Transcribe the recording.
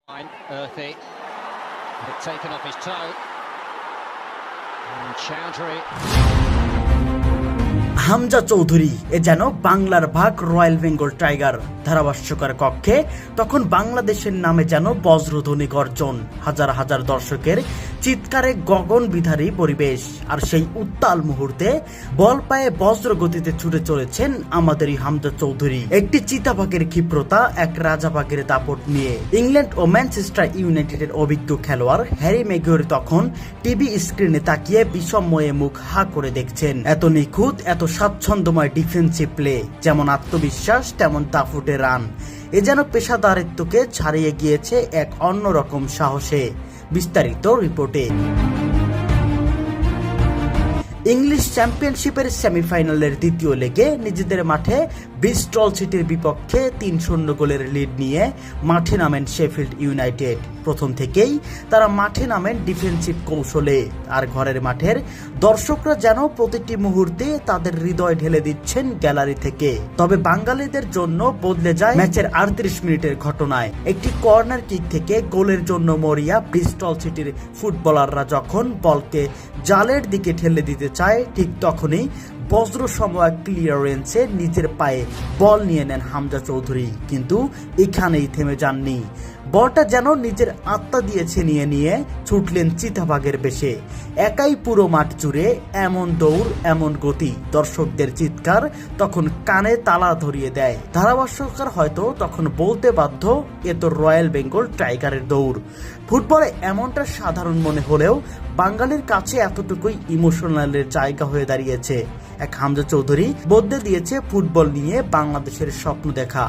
Earthy had taken off his toe. And Chowdhury. Hamza Chowdhury এ যেন বাংলার ভাগ রয়্যাল বেঙ্গল টাইগার। ধারাভাষ্যকার কক্ষে তখন বাংলাদেশের নামে যেন বজ্রধ্বনি গর্জন, হাজার হাজার দর্শকের চিৎকারে গগন বিধারী পরিবেশ। আর সেই উত্তাল মুহূর্তে বল পায়ে বজ্র গতিতে ছুটে চলেছেন আমাদেরই হামজা চৌধুরী। একটি চিতাবাঘের ক্ষিপ্রতা, এক রাজাবাঘের দাপট নিয়ে ইংল্যান্ড ও ম্যানচেস্টার ইউনাইটেডের অভিজ্ঞ খেলোয়াড় হ্যারি ম্যাগুয়ার তখন টিভি স্ক্রিনে তাকিয়ে বিষময়ে মুখ হা করে দেখছেন। এত নিখুঁত, এত স্বাচ্ছন্দ্যময় ডিফেন্সিভ প্লে, যেমন আত্মবিশ্বাস তেমন দাফুটে রান, এ যেন পেশাদারিত্বকে ছাড়িয়ে গিয়েছে এক অন্যরকম সাহসে। বিস্তারিত রিপোর্টে। ইংলিশ চ্যাম্পিয়নশিপের সেমিফাইনালের দ্বিতীয় লেগে নিজেদের মাঠে ব্রিস্টল সিটির বিপক্ষে ৩-০ গোলের লিড নিয়ে মাঠে নামেন শেফিল্ড ইউনাইটেড। প্রথম থেকেই তারা মাঠে নামেন ডিফেন্সিভ কৌশলে, আর ঘরের মাঠের দর্শকরা যেন প্রতিটি মুহূর্তে তাদের হৃদয় ঢেলে দিচ্ছেন গ্যালারি থেকে। তবে বাঙালিদের জন্য বদলে যায় ম্যাচের ৩৮ মিনিটের ঘটনায়। একটি কর্নার কিক থেকে গোলের জন্য মরিয়া ব্রিস্টল সিটির ফুটবলাররা যখন বলকে জালের দিকে ঠেলে দিতে চায়, ঠিক তখনই বজ্র সময় ক্লিয়ারেন্সে নিজের পায়ে বল নিয়ে নেন হামজা চৌধুরী। কিন্তু এখানেই থেমে যাননি, বলটা যেন নিজের আত্মা দিয়ে ছিনিয়ে নিয়ে ছুটলেন চিতাবাঘের বেশে। একাই পুরো মাঠ জুড়ে এমন দৌড়, এমন গতি, দর্শকদের চিৎকার তখন কানে তালা ধরিয়ে দেয়। ধারাভাষ্যকার হয়তো তখন বলতে বাধ্য, এ তো রয়্যাল বেঙ্গল টাইগারের দৌড়। ফুটবলে এমনটা সাধারণ মনে হলেও বাঙালির কাছে এতটুকুই ইমোশনালের জায়গা হয়ে দাঁড়িয়েছে। এক হামজা চৌধুরী বদলে দিয়েছে ফুটবল নিয়ে বাংলাদেশের স্বপ্ন দেখা।